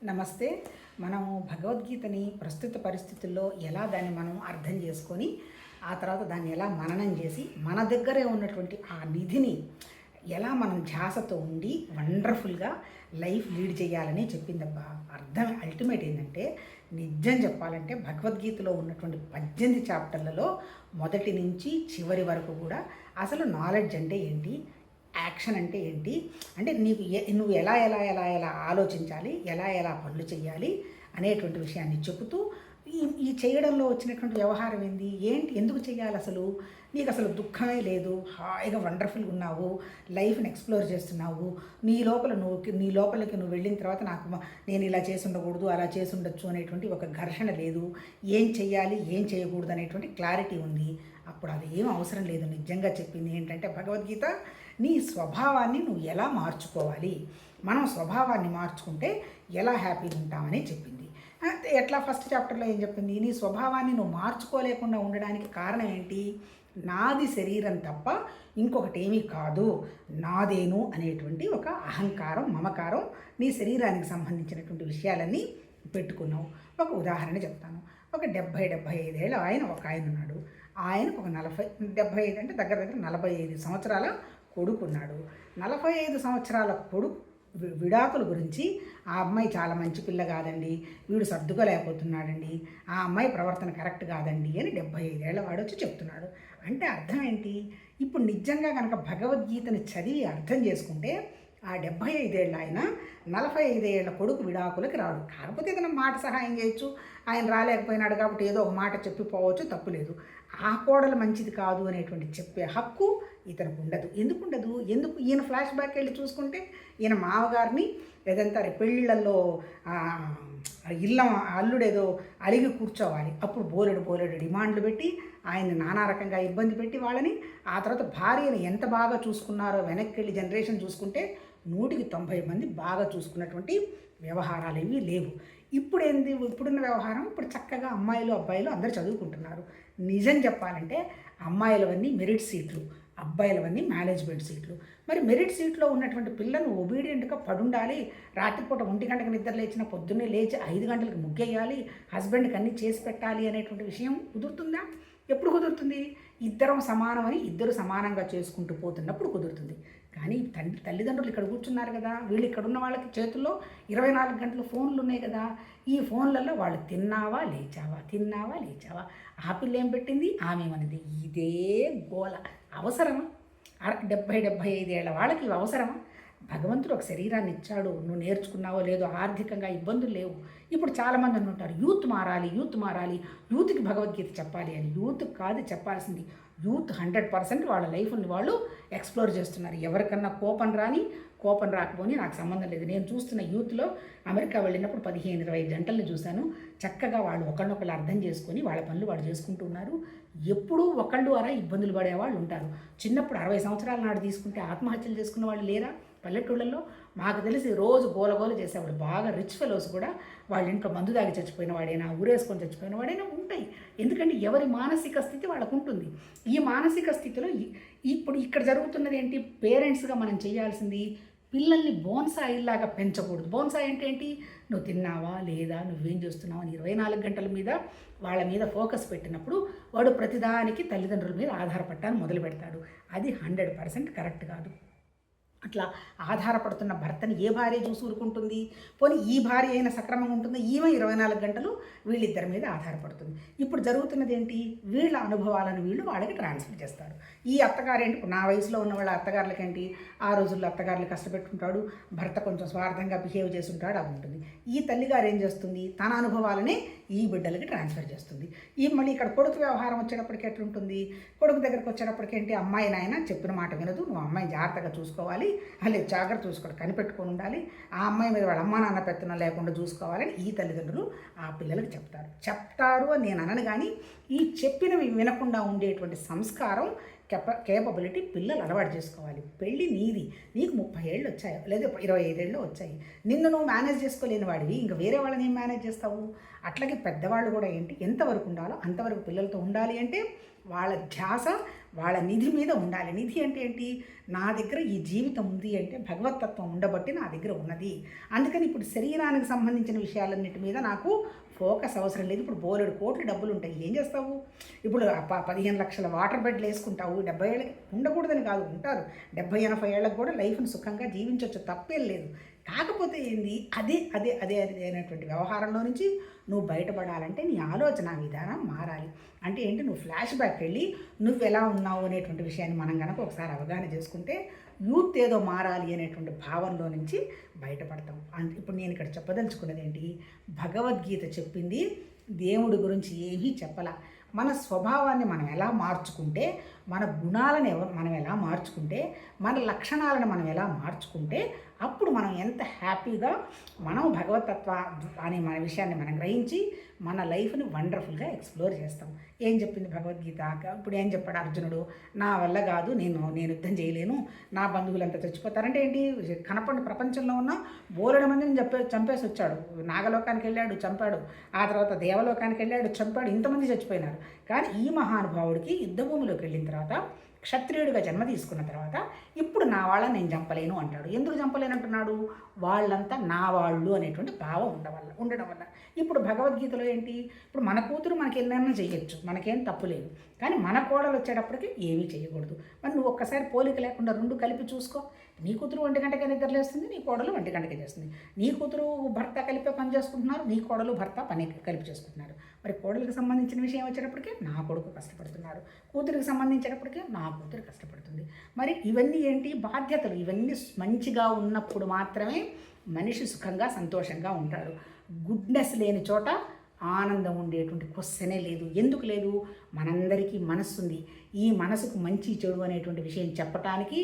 నమస్తే. మనము భగవద్గీతని ప్రస్తుత పరిస్థితుల్లో ఎలా దాన్ని మనం అర్థం చేసుకొని, ఆ తర్వాత దాన్ని ఎలా మననం చేసి, మన దగ్గరే ఉన్నటువంటి ఆ నిధిని ఎలా మనం ధ్యాసతో ఉండి వండర్ఫుల్‌గా లైఫ్ లీడ్ చేయాలని చెప్పిందబ్బా. అర్థం అల్టిమేట్ ఏంటంటే, నిజం చెప్పాలంటే భగవద్గీతలో ఉన్నటువంటి 18 చాప్టర్లలో మొదటి నుంచి చివరి వరకు కూడా అసలు నాలెడ్జ్ అంటే ఏంటి? యాక్షన్ అంటే ఏంటి? అంటే నువ్వు ఎలా ఎలా ఎలా ఎలా ఆలోచించాలి, ఎలా ఎలా పనులు చేయాలి అనేటువంటి విషయాన్ని చెబుతూ ఈ ఈ చేయడంలో వచ్చినటువంటి వ్యవహారం ఏంది, ఏంటి, ఎందుకు చేయాలి, అసలు నీకు అసలు దుఃఖమే లేదు, హాయిగా వండర్ఫుల్గా ఉన్నావు, లైఫ్ని ఎక్స్ప్లోర్ చేస్తున్నావు, నీ లోపలికి నువ్వు వెళ్ళిన తర్వాత నేను ఇలా చేసి ఉండకూడదు, అలా చేసి ఉండొచ్చు అనేటువంటి ఒక ఘర్షణ లేదు, ఏం చెయ్యాలి ఏం చేయకూడదు అనేటువంటి క్లారిటీ ఉంది. అప్పుడు అది ఏం అవసరం లేదు. నిజంగా చెప్పింది ఏంటంటే భగవద్గీత, నీ స్వభావాన్ని నువ్వు ఎలా మార్చుకోవాలి, మనం స్వభావాన్ని మార్చుకుంటే ఎలా హ్యాపీగా ఉంటామని చెప్పింది. ఎట్లా ఫస్ట్ చాప్టర్లో ఏం చెప్పింది, నీ స్వభావాన్ని నువ్వు మార్చుకోలేకుండా ఉండడానికి కారణం ఏంటి, నాది శరీరం తప్ప ఇంకొకటి ఏమీ కాదు, నాదేను అనేటువంటి ఒక అహంకారం, మమకారం నీ శరీరానికి సంబంధించినటువంటి విషయాలన్నీ పెట్టుకున్నావు. ఒక ఉదాహరణ చెప్తాను. ఒక 70-75 ఏళ్ళ ఒక ఆయన ఉన్నాడు. ఆయనకు ఒక 75 అంటే దగ్గర 45 సంవత్సరాల కొడుకున్నాడు. 45 సంవత్సరాల కొడుకు విడాకుల గురించి, ఆ అమ్మాయి చాలా మంచి పిల్ల కాదండి, వీడు సర్దుకోలేకపోతున్నాడండి, ఆ అమ్మాయి ప్రవర్తన కరెక్ట్ కాదండి అని 75 ఏళ్ళ వాడు వచ్చి చెప్తున్నాడు. అంటే అర్థం ఏంటి? ఇప్పుడు నిజంగా కనుక భగవద్గీతని చదివి అర్థం చేసుకుంటే ఆ 75 ఏళ్ళ ఆయన 45 ఏళ్ళ కొడుకు విడాకులకి రాడు. కాకపోతే ఏదైనా మాట సహాయం చేయొచ్చు, ఆయన రాలేకపోయినాడు కాబట్టి ఏదో ఒక మాట చెప్పిపోవచ్చు, తప్పులేదు. ఆ కోడలు మంచిది కాదు అనేటువంటి చెప్పే హక్కు ఇతనికి ఉండదు. ఎందుకు ఈయన ఫ్లాష్ బ్యాక్ వెళ్ళి చూసుకుంటే, ఈయన మామగారిని ఏదంతా పెళ్ళిళ్ళల్లో అల్లుడేదో అలిగి కూర్చోవాలి, అప్పుడు బోలెడు డిమాండ్లు పెట్టి ఆయన నానా రకంగా ఇబ్బంది పెట్టి వాళ్ళని, ఆ తర్వాత భార్యను ఎంత బాగా చూసుకున్నారో వెనక్కి వెళ్ళి జనరేషన్ చూసుకుంటే 190 మంది బాగా చూసుకున్నటువంటి వ్యవహారాలు ఏవి లేవు. ఇప్పుడున్న వ్యవహారం, ఇప్పుడు చక్కగా అమ్మాయిలు అబ్బాయిలు అందరూ చదువుకుంటున్నారు. నిజం చెప్పాలంటే అమ్మాయిలవన్నీ మెరిట్ సీట్లు, అబ్బాయిలవన్నీ మేనేజ్మెంట్ సీట్లు. మరి మెరిట్ సీట్లో ఉన్నటువంటి పిల్లలు ఒబీడియంట్గా పడుండాలి, రాత్రిపూట 1 గంటకు నిద్ర లేచిన పొద్దున్నే లేచి 5 గంటలకు ముగ్గేయాలి, హస్బెండ్కి అన్నీ చేసి పెట్టాలి అనేటువంటి విషయం కుదురుతుందా? ఎప్పుడు కుదురుతుంది? ఇద్దరం సమానమని ఇద్దరు సమానంగా చేసుకుంటూ పోతున్నప్పుడు కుదురుతుంది. కానీ తల్లిదండ్రులు ఇక్కడ కూర్చున్నారు కదా, వీళ్ళు ఇక్కడ ఉన్న వాళ్ళకి చేతుల్లో 24 గంటలు ఫోన్లు ఉన్నాయి కదా, ఈ ఫోన్లలో వాళ్ళు తిన్నావా లేచావా, ఆ పిల్ల ఏం పెట్టింది, ఆమె ఏమనింది, ఇదే గోల. అవసరమా? 70-75 ఏళ్ళ వాళ్ళకి ఇవి అవసరమా? భగవంతుడు ఒక శరీరాన్ని ఇచ్చాడు, నువ్వు నేర్చుకున్నావో లేదో, ఆర్థికంగా ఇబ్బందులు లేవు. ఇప్పుడు చాలామంది ఉంటారు, యూత్ మారాలి, యూత్కి భగవద్గీత చెప్పాలి అని. యూత్కి కాదు చెప్పాల్సింది, యూత్ 100% వాళ్ళ లైఫ్ని వాళ్ళు ఎక్స్ప్లోర్ చేస్తున్నారు. ఎవరికన్నా కోపం రాకపోని నాకు సంబంధం లేదు. నేను చూస్తున్న యూత్లో అమెరికా వెళ్ళినప్పుడు 15-20 జంటల్ని చూశాను. చక్కగా వాళ్ళు ఒకళ్ళనొకళ్ళు అర్థం చేసుకొని వాళ్ళ పనులు వాళ్ళు చేసుకుంటున్నారు. ఎప్పుడూ ఒకళ్ళు అరా ఇబ్బందులు పడేవాళ్ళు ఉంటారు. చిన్నప్పుడు 60 సంవత్సరాల నాడు తీసుకుంటే ఆత్మహత్యలు చేసుకున్న వాళ్ళు లేరా పల్లెటూళ్ళల్లో? మాకు తెలిసి రోజు గోలగోల చేసేవాడు. బాగా రిచ్ ఫెలోస్ కూడా వాళ్ళ ఇంట్లో మందు దాగి చచ్చిపోయిన వాడైనా, ఊరేసుకొని చచ్చిపోయిన వాడైనా ఉంటాయి. ఎందుకంటే ఎవరి మానసిక స్థితి వాళ్ళకు ఉంటుంది. ఈ మానసిక స్థితిలో ఇప్పుడు ఇక్కడ జరుగుతున్నది ఏంటి? పేరెంట్స్గా మనం చేయాల్సింది, పిల్లల్ని బోన్సాయిలాగా పెంచకూడదు. బోన్సాయి అంటే ఏంటి? నువ్వు తిన్నావా లేదా, నువ్వేం చేస్తున్నావు అని 24 గంటల మీద వాళ్ళ మీద ఫోకస్ పెట్టినప్పుడు వాడు ప్రతిదానికి తల్లిదండ్రుల మీద ఆధారపడటాన్ని మొదలు పెడతాడు. అది 100% కరెక్ట్ కాదు. అట్లా ఆధారపడుతున్న భర్తని ఏ భార్య చూసి ఊరుకుంటుంది? పోనీ ఈ భార్య అయినా సక్రమంగా ఉంటుంది, ఈమె 24 గంటలు వీళ్ళిద్దరి మీద ఆధారపడుతుంది. ఇప్పుడు జరుగుతున్నది ఏంటి? వీళ్ళ అనుభవాలను వీళ్ళు వాళ్ళకి ట్రాన్స్ఫర్ చేస్తారు. ఈ అత్తగారేంటి, ఇప్పుడు నా వయసులో ఉన్న వాళ్ళ అత్తగారులకేంటి, ఆ రోజుల్లో అత్తగారులు కష్టపెట్టుకుంటాడు, భర్త కొంచెం స్వార్థంగా బిహేవ్ చేసి ఉంటాడు, అది ఉంటుంది. ఈ తల్లిగారు ఏం చేస్తుంది, తన అనుభవాలనే ఈ బిడ్డలకి ట్రాన్స్ఫర్ చేస్తుంది. మళ్ళీ ఇక్కడ కొడుకు వ్యవహారం వచ్చేటప్పటికి ఎట్లుంటుంది? కొడుకు దగ్గరకు వచ్చేటప్పటికేంటి, అమ్మాయి నాయన చెప్పిన మాట వినదు, నువ్వు అమ్మాయిని జాగ్రత్తగా చూసుకోవాలి, లేదు జాగ్రత్త చూసుకోవాలి, కనిపెట్టుకొని ఉండాలి, ఆ అమ్మాయి మీద వాళ్ళ అమ్మా నాన్న పెత్తనం లేకుండా చూసుకోవాలని ఈ తల్లిదండ్రులు ఆ పిల్లలకు చెప్తారు అని నేను అనను. కానీ ఈ చెప్పినవి వినకుండా ఉండేటువంటి సంస్కారం, కేపబిలిటీ పిల్లలు అలవాటు చేసుకోవాలి. పెళ్ళి నీది, నీకు 30 ఏళ్ళు వచ్చాయి లేదా 25 ఏళ్ళు వచ్చాయి, నిన్ను నువ్వు మేనేజ్ చేసుకోలేని వాడివి, ఇంకా వేరే వాళ్ళని ఏం మేనేజ్ చేస్తావు? అట్లాగే పెద్దవాళ్ళు కూడా ఎంతవరకు ఉండాలో అంతవరకు పిల్లలతో ఉండాలి. అంటే వాళ్ళ ధ్యాస వాళ్ళ నిధి మీద ఉండాలి. నిధి అంటే ఏంటి? నా దగ్గర ఈ జీవితం ఉంది అంటే భగవతత్వం ఉండబట్టి నా దగ్గర ఉన్నది. అందుకని ఇప్పుడు శరీరానికి సంబంధించిన విషయాలన్నిటి మీద నాకు ఫోకస్ అవసరం లేదు. ఇప్పుడు బోలెడు కోట్ల డబ్బులు ఉంటాయి, ఏం చేస్తావు? ఇప్పుడు 15 లక్షల వాటర్ బెడ్లు వేసుకుంటావు. 70 ఏళ్ళకి ఉండకూడదని కాదు, ఉంటారు. 70-80 ఏళ్ళకి కూడా లైఫ్ని సుఖంగా జీవించవచ్చు, తప్పేం లేదు. కాకపోతే ఏంది, అదే అదే అదే అదే అనేటువంటి వ్యవహారంలో నుంచి నువ్వు బయటపడాలంటే నీ ఆలోచన విధానం మారాలి. అంటే ఏంటి, నువ్వు ఫ్లాష్ బ్యాక్ వెళ్ళి నువ్వు ఎలా ఉన్నావు అనేటువంటి విషయాన్ని మనం కనుక ఒకసారి అవగాహన చేసుకుంటే యూత్ ఏదో మారాలి అనేటువంటి భావనలో నుంచి బయటపడతాం. ఇప్పుడు నేను ఇక్కడ చెప్పదలుచుకున్నది ఏంటి, భగవద్గీత చెప్పింది దేవుడి గురించి ఏమీ చెప్పలా. మన స్వభావాన్ని మనం ఎలా మార్చుకుంటే, మన గుణాలను మనం ఎలా మార్చుకుంటే, మన లక్షణాలను మనం ఎలా మార్చుకుంటే, అప్పుడు మనం ఎంత హ్యాపీగా మనం భగవతత్వ అనే మన విషయాన్ని మనం గ్రహించి మన లైఫ్ని వండర్ఫుల్గా ఎక్స్ప్లోర్ చేస్తాం. ఏం చెప్పింది భగవద్గీత? ఇప్పుడు ఏం చెప్పాడు అర్జునుడు? నా వల్ల కాదు, నేను యుద్ధం చేయలేను, నా బంధువులంతా చచ్చిపోతారంటే ఏంటి, కనపడి ప్రపంచంలో ఉన్న బోలెడు మందిని చంపేసి వచ్చాడు. నాగలోకానికి వెళ్ళాడు, చంపాడు. ఆ తర్వాత దేవలోకానికి వెళ్ళాడు, చంపాడు. ఇంతమంది చచ్చిపోయినారు. కానీ ఈ మహానుభావుడికి యుద్ధభూమిలోకి వెళ్ళిన తర్వాత, క్షత్రియుడిగా జన్మ తీసుకున్న తర్వాత, ఇప్పుడు నా వాళ్ళని నేను చంపలేను అంటాడు. ఎందుకు చంపలేనంటున్నాడు? వాళ్ళంతా నా వాళ్ళు అనేటువంటి భావం ఉండడం వల్ల. ఇప్పుడు భగవద్గీతలో ఏంటి, ఇప్పుడు మన కూతురు మనకి ఎన్నైనా చేయొచ్చు, మనకేం తప్పు లేదు. కానీ మన కోడలు వచ్చేటప్పటికి ఏమీ చేయకూడదు. మరి నువ్వు ఒక్కసారి పోలిక లేకుండా రెండు కలిపి చూసుకో. నీ కూతురు 1 గంటకే నిద్రలేస్తుంది, నీ కోడలు 1 గంటకే చేస్తుంది. నీ కూతురు భర్త కలిపే పని చేసుకుంటున్నారు, నీ కోడలు భర్త పని కలిపి చేసుకుంటున్నారు. మరి కోడలికి సంబంధించిన విషయం వచ్చేటప్పటికి నా కొడుకు కష్టపడుతున్నారు, కూతురికి సంబంధించేటప్పటికి నా కూతురు కష్టపడుతుంది. మరి ఇవన్నీ ఏంటి, బాధ్యతలు. ఇవన్నీ మంచిగా ఉన్నప్పుడు మాత్రమే మనిషి సుఖంగా సంతోషంగా ఉంటాడు. గుడ్నెస్ లేని చోట ఆనందం ఉండేటువంటి క్వశ్చనే లేదు. ఎందుకు లేదు? మనందరికీ మనస్సు ఉంది. ఈ మనసుకు మంచి చెడు అనేటువంటి విషయం చెప్పటానికి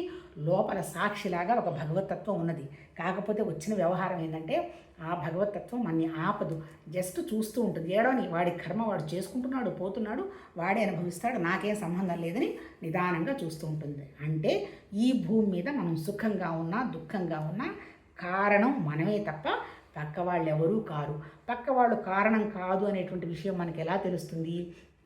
లోపల సాక్షిలాగా ఒక భగవతత్వం ఉన్నది. కాకపోతే వచ్చిన వ్యవహారం ఏంటంటే, ఆ భగవతత్వం మనని ఆపదు, జస్ట్ చూస్తూ ఉంటుంది. ఏడోని వాడి కర్మ వాడు చేసుకుంటున్నాడు, పోతున్నాడు, వాడే అనుభవిస్తాడు, నాకేం సంబంధం లేదని నిదానంగా చూస్తూ ఉంటుంది. అంటే ఈ భూమి మీద మనం సుఖంగా ఉన్నా దుఃఖంగా ఉన్నా కారణం మనమే తప్ప పక్క వాళ్ళు ఎవరూ కారు. పక్క వాళ్ళు కారణం కాదు అనేటువంటి విషయం మనకి ఎలా తెలుస్తుంది?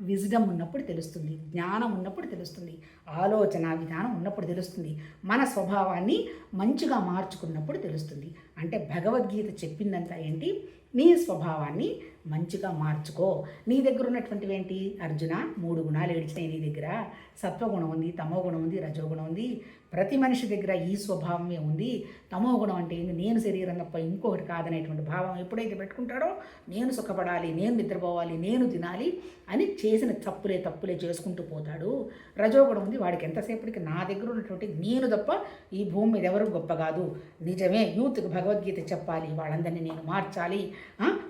విజ్డమ్ ఉన్నప్పుడు తెలుస్తుంది, జ్ఞానం ఉన్నప్పుడు తెలుస్తుంది, ఆలోచన విధానం ఉన్నప్పుడు తెలుస్తుంది, మన స్వభావాన్ని మంచిగా మార్చుకున్నప్పుడు తెలుస్తుంది. అంటే భగవద్గీత చెప్పిందంతా ఏంటి, నీ స్వభావాన్ని మంచిగా మార్చుకో. నీ దగ్గర ఉన్నటువంటివి ఏంటి అర్జున? 3 గుణాలు ఏడిచినాయి నీ దగ్గర. సత్వగుణం ఉంది, తమో గుణం ఉంది, రజోగుణం ఉంది. ప్రతి మనిషి దగ్గర ఈ స్వభావమే ఉంది. తమో గుణం అంటే ఏంది? నేను శరీరం తప్ప ఇంకొకటి కాదనేటువంటి భావం ఎప్పుడైతే పెట్టుకుంటాడో, నేను సుఖపడాలి, నేను నిద్రపోవాలి, నేను తినాలి అని చేసిన తప్పులే చేసుకుంటూ పోతాడు. రజోగుణం ఉంది, వాడికి ఎంతసేపటికి నా దగ్గర ఉన్నటువంటి నేను తప్ప ఈ భూమి మీద ఎవరు గొప్ప కాదు, నిజమే, యూత్కి భగవద్గీత చెప్పాలి, వాళ్ళందరినీ నేను మార్చాలి,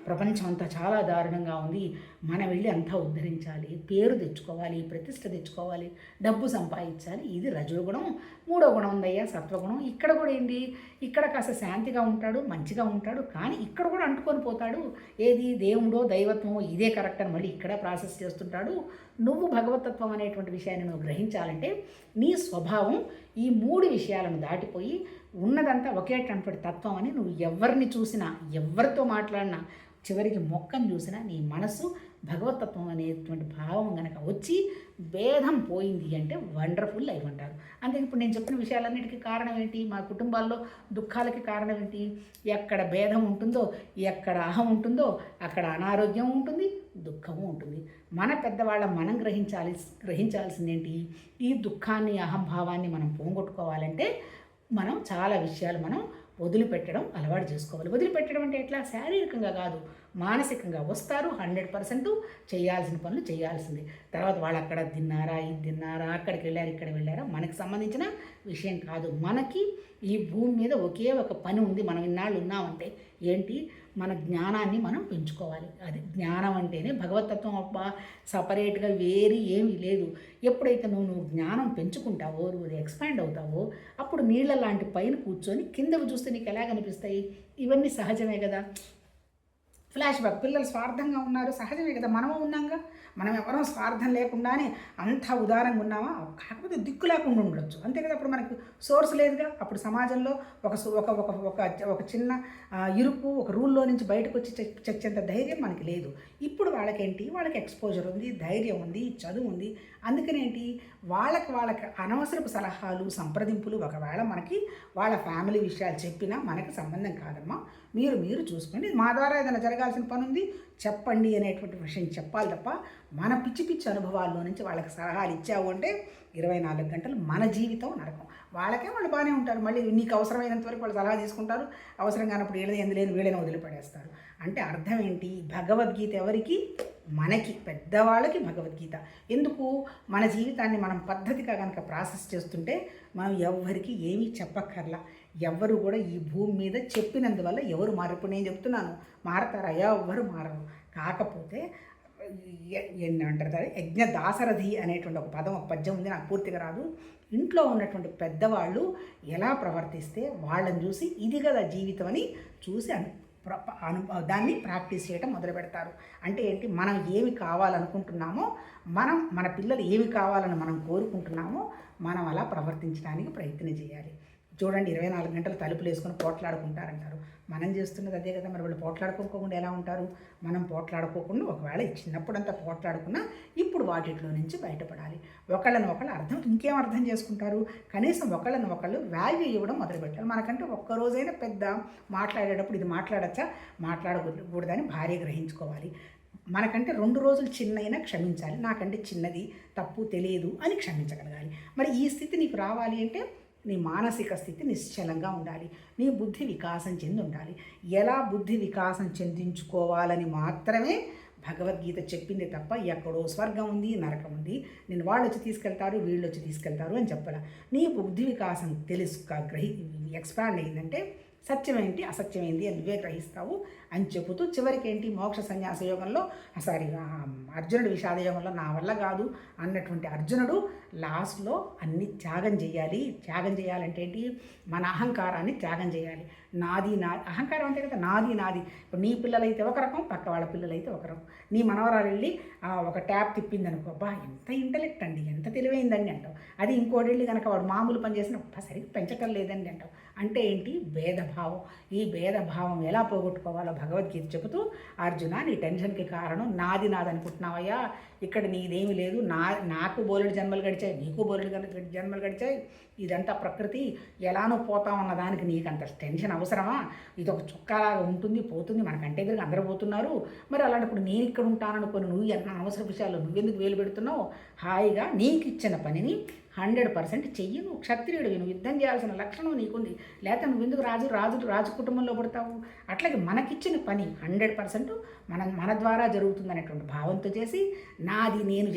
ప్రపంచం అంతా చాలా దారుణంగా ఉంది, మనం వెళ్ళి అంతా ఉద్ధరించాలి, పేరు తెచ్చుకోవాలి, ప్రతిష్ట తెచ్చుకోవాలి, డబ్బు సంపాదించాలి. ఇది రజోగుణం. 3వ గుణం ఉందయ్యా సత్వగుణం. ఇక్కడ కూడా ఏంటి, ఇక్కడ కాస్త శాంతిగా ఉంటాడు, మంచిగా ఉంటాడు, కానీ ఇక్కడ కూడా అంటుకొని పోతాడు. ఏది దేవుడో దైవత్వమో ఇదే కరెక్ట్ అని మళ్ళీ ఇక్కడ ప్రాసెస్ చేస్తుంటాడు. నువ్వు భగవతత్వం అనేటువంటి విషయాన్ని నువ్వు గ్రహించాలంటే నీ స్వభావం ఈ 3 విషయాలను దాటిపోయి ఉన్నదంతా ఒకేటటువంటి తత్వం అని నువ్వు ఎవరిని చూసినా, ఎవరితో మాట్లాడినా, చివరికి మొక్కను చూసినా నీ మనసు భగవతత్వం అనేటువంటి భావం కనుక వచ్చి భేదం పోయింది అంటే వండర్ఫుల్ లైఫ్ అంటారు. అంటే ఇప్పుడు నేను చెప్పిన విషయాలన్నిటికీ కారణం ఏంటి? మా కుటుంబాల్లో దుఃఖాలకి కారణం ఏంటి? ఎక్కడ భేదం ఉంటుందో, ఎక్కడ అహం ఉంటుందో అక్కడ అనారోగ్యం ఉంటుంది, దుఃఖము ఉంటుంది. మన పెద్దవాళ్ళ మనం గ్రహించాల్సింది ఏంటి? ఈ దుఃఖాన్ని, అహంభావాన్ని మనం పోగొట్టుకోవాలంటే మనం చాలా విషయాలు మనం వదిలిపెట్టడం అలవాటు చేసుకోవాలి. వదిలిపెట్టడం అంటే ఎట్లా? శారీరకంగా కాదు, మానసికంగా. వస్తారు 100% చేయాల్సిన పనులు చేయాల్సిందే. తర్వాత వాళ్ళు అక్కడ తిన్నారా, ఇది తిన్నారా, అక్కడికి వెళ్ళారు, ఇక్కడ వెళ్ళారా, మనకి సంబంధించిన విషయం కాదు. మనకి ఈ భూమి మీద ఒకే ఒక పని ఉంది. మనం ఇన్నాళ్ళు ఉన్నామంటే ఏంటి? మన జ్ఞానాన్ని మనం పెంచుకోవాలి. అది జ్ఞానం అంటేనే భగవతత్వం. అబ్బా సపరేట్గా వేరే ఏమీ లేదు. ఎప్పుడైతే నువ్వు జ్ఞానం పెంచుకుంటావో, నువ్వు ఎక్స్పాండ్ అవుతావో, అప్పుడు నీళ్ళ లాంటి పైన కూర్చొని కిందకు చూస్తే నీకు ఎలా కనిపిస్తాయి? ఇవన్నీ సహజమే కదా. Flash back. పిల్లలు స్వార్థంగా ఉన్నారు, సహజమే కదా, మనము ఉన్నాంగా. మనం ఎవరో స్వార్థం లేకుండానే అంత ఉదారంగా ఉన్నామా, కాకపోతే దిక్కు లేకుండా ఉండొచ్చు అంతే కదా. అప్పుడు మనకు సోర్స్ లేదుగా. అప్పుడు సమాజంలో ఒక ఒక ఒక ఒక ఒక చిన్న ఇరుకు, ఒక రూల్లో నుంచి బయటకు వచ్చి చచ్చేంత ధైర్యం మనకి లేదు. ఇప్పుడు వాళ్ళకేంటి, వాళ్ళకి ఎక్స్పోజర్ ఉంది, ధైర్యం ఉంది, చదువు ఉంది. అందుకనేంటి, వాళ్ళకి అనవసరపు సలహాలు, సంప్రదింపులు ఒకవేళ మనకి వాళ్ళ ఫ్యామిలీ విషయాలు చెప్పినా మనకి సంబంధం కాదమ్మా, మీరు చూసుకోండి, మా ద్వారా ఏదైనా జరగాల్సిన పని ఉంది చెప్పండి అనేటువంటి విషయం చెప్పాలి తప్ప మన పిచ్చి పిచ్చి అనుభవాల్లో నుంచి వాళ్ళకి సలహాలు ఇచ్చావు అంటే 24 గంటలు మన జీవితం నరకం. వాళ్ళు బాగానే ఉంటారు, మళ్ళీ నీకు అవసరమైనంత వరకు వాళ్ళు సలహా తీసుకుంటారు, అవసరం కానప్పుడు వీళ్ళని ఎందులేని వీళ్ళని వదిలిపడేస్తారు. అంటే అర్థం ఏంటి, భగవద్గీత ఎవరికి, మనకి పెద్దవాళ్ళకి భగవద్గీత. ఎందుకు, మన జీవితాన్ని మనం పద్ధతిగా కనుక ప్రాసెస్ చేస్తుంటే మనం ఎవ్వరికి ఏమీ చెప్పక్కర్లా. ఎవ్వరు కూడా ఈ భూమి మీద చెప్పినందువల్ల ఎవరు మారరు. నేను చెప్తున్నాను, మారతారా? ఎవ్వరు మారరు. కాకపోతే ఏంటంటారు, యజ్ఞ దాసరథి అనేటువంటి ఒక పదం, ఒక పద్యం ఉంది, నాకు పూర్తిగా రాదు. ఇంట్లో ఉన్నటువంటి పెద్దవాళ్ళు ఎలా ప్రవర్తిస్తే వాళ్ళని చూసి ఇది కదా జీవితం అని చూసి దాన్ని ప్రాక్టీస్ చేయడం మొదలు పెడతారు. అంటే ఏంటి, మనం ఏమి కావాలనుకుంటున్నామో, మన పిల్లలు ఏమి కావాలని మనం కోరుకుంటున్నామో మనం అలా ప్రవర్తించడానికి ప్రయత్నం చేయాలి. చూడండి, 24 గంటలు తలుపులు వేసుకొని పోట్లాడుకుంటారంటారు. మనం చేస్తున్నది అదే కదా. మరి వాళ్ళు పోట్లాడుకోకుండా ఎలా ఉంటారు? మనం పోట్లాడుకోకుండా, ఒకవేళ చిన్నప్పుడంతా పోట్లాడుకున్నా ఇప్పుడు వాటిలో నుంచి బయటపడాలి. ఒకళ్ళని ఇంకేం అర్థం చేసుకుంటారు, కనీసం ఒకళ్ళని ఒకళ్ళు వాల్యూ ఇవ్వడం మొదలుపెట్టాలి. మనకంటే ఒక్కరోజైనా పెద్ద మాట్లాడేటప్పుడు ఇది మాట్లాడచ్చా, మాట్లాడకూడదని భార్య గ్రహించుకోవాలి. మనకంటే 2 రోజులు చిన్నైనా క్షమించాలి. నాకంటే చిన్నది, తప్పు తెలియదు అని క్షమించగలగాలి. మరి ఈ స్థితి నీకు రావాలి అంటే నీ మానసిక స్థితి నిశ్చలంగా ఉండాలి, నీ బుద్ధి వికాసం చెంది ఉండాలి. ఎలా బుద్ధి వికాసం చెందించుకోవాలని మాత్రమే భగవద్గీత చెప్పింది తప్ప ఎక్కడో స్వర్గం ఉంది, నరకం ఉంది, నేను వాళ్ళు వచ్చి తీసుకెళ్తారు, వీళ్ళు వచ్చి తీసుకెళ్తారు అని చెప్పాల. నీ బుద్ధి వికాసం ఎక్స్పాండ్ అయిందంటే సత్యమేంటి అసత్యమైంది అని నువ్వే గ్రహిస్తావు అని చెబుతూ చివరికి ఏంటి, మోక్ష సన్యాస యోగంలో అర్జునుడి విషాద యోగంలో నా వల్ల కాదు అన్నటువంటి అర్జునుడు లాస్ట్లో అన్ని త్యాగం చేయాలంటే ఏంటి, మన అహంకారాన్ని త్యాగం చేయాలి. అహంకారం అంటే కదా నాది. ఇప్పుడు నీ పిల్లలైతే ఒక రకం, పక్క వాళ్ళ పిల్లలైతే ఒక రకం. నీ మనవరాలు వెళ్ళి ఒక ట్యాప్ తిప్పింది అనుకో, అబ్బా ఎంత ఇంటలెక్ట్ అండి, ఎంత తెలివైందండి అంటావు. అది ఇంకోటి వెళ్ళి కనుక వాడు మామూలు పని చేసిన సరిగ్గా పెంచటం లేదండి అంటావు. అంటే ఏంటి, భేదభావం. ఈ భేదభావం ఎలా పోగొట్టుకోవాలో భగవద్గీత చెబుతూ, అర్జున నీ టెన్షన్కి కారణం నాది అనుకుంటున్నావయ్యా, ఇక్కడ నీదేమీ లేదు, నాకు బోలెడు జన్మలు గడిచాయి, నీకు బోలెడు జన్మలు గడిచాయి, ఇదంతా ప్రకృతి, ఎలానో పోతామన్న దానికి నీకు అంత టెన్షన్ అవసరమా? ఇది ఒక చుక్కలాగా ఉంటుంది, పోతుంది, మనకంటే దగ్గర అందరూ పోతున్నారు. మరి అలాంటప్పుడు నేను ఇక్కడ ఉంటాననుకొని నువ్వు ఎన్న అనవసర విషయాల్లో నువ్వెందుకు వేలు పెడుతున్నావు? హాయిగా నీకు ఇచ్చిన పనిని 100% చెయ్యి. నువ్వు క్షత్రియుడివి, నువ్వు యుద్ధం చేయాల్సిన లక్షణం నీకుంది, లేకపోతే నువ్వు ఎందుకు రాజు కుటుంబంలో పడతావు? అట్లాగే మనకిచ్చిన పని 100% మన ద్వారా జరుగుతుందనేటువంటి భావంతో చేసి, నాది నేను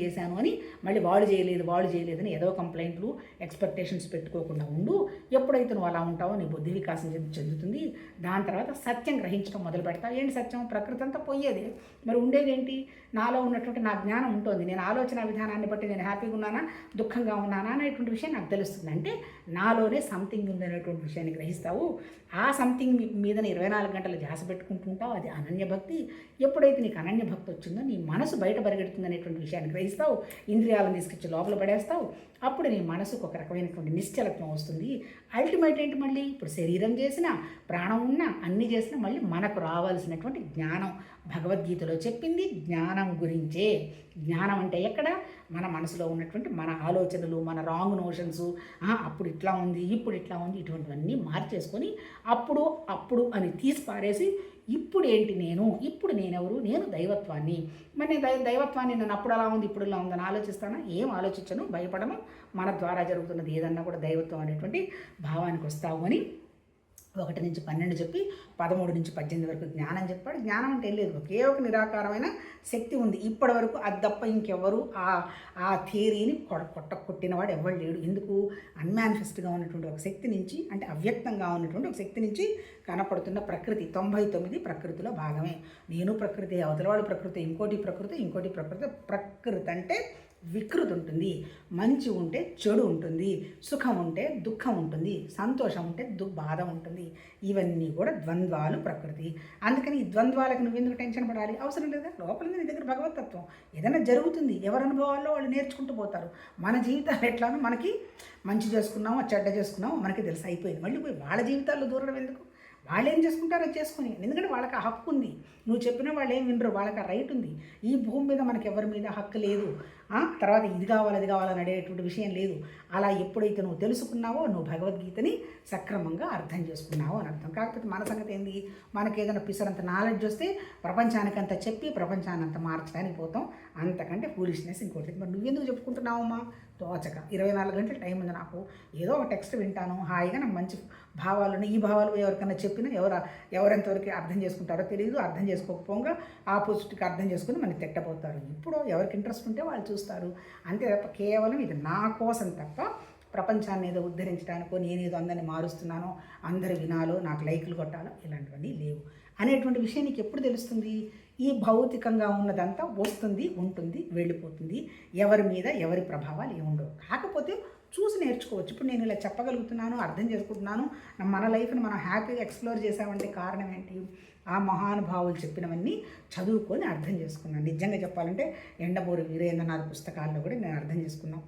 చేశాను అని మళ్ళీ వాళ్ళు చేయలేదని ఏదో కంప్లైంట్లు, ఎక్స్పెక్టేషన్స్ పెట్టుకోకుండా ఉండు. ఎప్పుడైతే నువ్వు అలా ఉంటావో నీ బుద్ధి వికాసం చెందుతుంది. దాని తర్వాత సత్యం గ్రహించడం మొదలు పెడతావు. ఏంటి సత్యం? ప్రకృతి అంతా పోయేది, మరి ఉండేదేంటి? నాలో ఉన్నటువంటి నా జ్ఞానం ఉంటుంది, నేను ఆలోచన విధానాన్ని బట్టి నేను హ్యాపీగా ఉన్నానా, దుఃఖంగా ఉన్నానా అనేటువంటి విషయం నాకు తెలుస్తుంది. అంటే నాలోనే సంథింగ్ ఉందనేటువంటి విషయాన్ని గ్రహిస్తావు. ఆ సంథింగ్ మీద 24 గంటలు ధ్యాస పెట్టుకుంటుంటావు, అది అనన్యభక్తి. ఎప్పుడైతే నీకు అనన్యభక్తి వచ్చిందో నీ మనసు బయట పరిగెడుతుంది అనేటువంటి విషయాన్ని గ్రహిస్తావు, ఇంద్రియాలను తీసుకొచ్చి లోపల పడేస్తావు. అప్పుడు నీ మనసుకు ఒక రకమైనటువంటి నిశ్చలత్వం వస్తుంది. అల్టిమేట్ ఏంటి, మళ్ళీ ఇప్పుడు శరీరం చేసినా, ప్రాణం ఉన్నా, అన్నీ చేసినా మళ్ళీ మనకు రావాల్సినటువంటి జ్ఞానం భగవద్గీతలో చెప్పింది జ్ఞానం గురించే. జ్ఞానం అంటే ఎక్కడ, మన మనసులో ఉన్నటువంటి మన ఆలోచనలు, మన రాంగ్ నోషన్స్, అప్పుడు ఇట్లా ఉంది, ఇప్పుడు ఇట్లా ఉంది, ఇటువంటివన్నీ మార్చేసుకొని అప్పుడు అని తీసి పారేసి, ఇప్పుడు ఏంటి ఇప్పుడు నేనెవరు, నేను దైవత్వాన్ని. మరి నేను దైవత్వాన్ని నేను అప్పుడు అలా ఉంది, ఇప్పుడు ఇలా ఉందని ఆలోచిస్తానా? ఏం ఆలోచించను, భయపడను. మన ద్వారా జరుగుతున్నది ఏదన్నా కూడా దైవత్వం అనేటువంటి భావానికి వస్తావు అని 1 నుంచి 12 చెప్పి 13 నుంచి 18 వరకు జ్ఞానం చెప్పాడు. జ్ఞానం అంటే లేదు, ఒకే ఒక నిరాకారమైన శక్తి ఉంది. ఇప్పటి వరకు అది తప్ప ఇంకెవరు ఆ థియరీని కొట్టినవాడు ఎవరు లేడు. ఎందుకు? అన్మానిఫెస్ట్గా ఉన్నటువంటి ఒక శక్తి నుంచి, అంటే అవ్యక్తంగా ఉన్నటువంటి ఒక శక్తి నుంచి కనపడుతున్న ప్రకృతి 99 ప్రకృతిలో భాగమే. నేను ప్రకృతి, అవతలవాడు ప్రకృతి, ఇంకోటి ప్రకృతి. ప్రకృతి అంటే వికృతి ఉంటుంది, మంచి ఉంటే చెడు ఉంటుంది, సుఖం ఉంటే దుఃఖం ఉంటుంది, సంతోషం ఉంటే బాధ ఉంటుంది. ఇవన్నీ కూడా ద్వంద్వాలు ప్రకృతి. అందుకని ఈ ద్వంద్వాలకు నువ్వు ఎందుకు టెన్షన్ పడాలి? అవసరం లేదా? లోపల నీ దగ్గర భగవతత్వం ఏదైనా జరుగుతుంది, ఎవరి అనుభవాల్లో వాళ్ళు నేర్చుకుంటూ పోతారు. మన జీవితాలు ఎట్లానో మనకి మంచి చేసుకున్నామో చెడ్డ చేసుకున్నామో మనకి తెలుసు, అయిపోయింది. మళ్ళీ పోయి వాళ్ళ జీవితాల్లో దూరడం ఎందుకు? వాళ్ళు ఏం చేసుకుంటారో చేసుకుని, ఎందుకంటే వాళ్ళకి ఆ హక్కు ఉంది. నువ్వు చెప్పినా వాళ్ళు ఏం వినరు, వాళ్ళకి ఆ రైట్ ఉంది. ఈ భూమి మీద మనకి ఎవరి మీద హక్కు లేదు. తర్వాత ఇది కావాలి అది కావాలని అడిగేటువంటి విషయం లేదు. అలా ఎప్పుడైతే నువ్వు తెలుసుకున్నావో నువ్వు భగవద్గీతని సక్రమంగా అర్థం చేసుకున్నావో అని అర్థం. కాకపోతే మన సంగతి ఏంది, మనకి ఏదైనా పిసరంత నాలెడ్జ్ వస్తే ప్రపంచానికంతా చెప్పి ప్రపంచాన్నంతా మార్చడానికి పోతాం. అంతకంటే ఫూలిష్నెస్ ఇంకోటి. మరి నువ్వెందుకు చెప్పుకుంటున్నావమ్మా? తోచక 24 గంటల టైం ఉంది నాకు, ఏదో ఒక టెక్స్ట్ వింటాను హాయిగా, నాకు మంచి భావాలు ఈ భావాలు ఎవరికైనా చెప్పినా ఎవరెంతవరకు అర్థం చేసుకుంటారో తెలియదు. అర్థం చేసుకోకపోగా ఆపోజిట్కి అర్థం చేసుకుని మనకి తిట్టపోతారు. ఇప్పుడు ఎవరికి ఇంట్రెస్ట్ ఉంటే వాళ్ళు చూస్తారు, అంతే తప్ప కేవలం ఇది నా కోసం తప్ప ప్రపంచాన్ని ఏదో ఉద్ధరించడానికో నేనేదో అందరిని మారుస్తున్నానో, అందరు వినాలో, నాకు లైకులు కొట్టాలో ఇలాంటివన్నీ లేవు అనేటువంటి విషయం నీకు ఎప్పుడు తెలుస్తుంది? ఈ భౌతికంగా ఉన్నదంతా వస్తుంది, ఉంటుంది, వెళ్ళిపోతుంది. ఎవరి మీద ఎవరి ప్రభావాలు ఏముండవు. కాకపోతే చూసి నేర్చుకోవచ్చు. ఇప్పుడు నేను ఇలా చెప్పగలుగుతున్నాను, అర్థం చేసుకుంటున్నాను, మన లైఫ్ని మనం హ్యాపీగా ఎక్స్ప్లోర్ చేసామంటే కారణం ఏంటి? ఆ మహానుభావులు చెప్పినవన్నీ చదువుకొని అర్థం చేసుకున్నాను. నిజంగా చెప్పాలంటే ఎండమూరి వీరేంద్రనాథ్ పుస్తకాల్లో కూడా నేను అర్థం చేసుకున్నాం,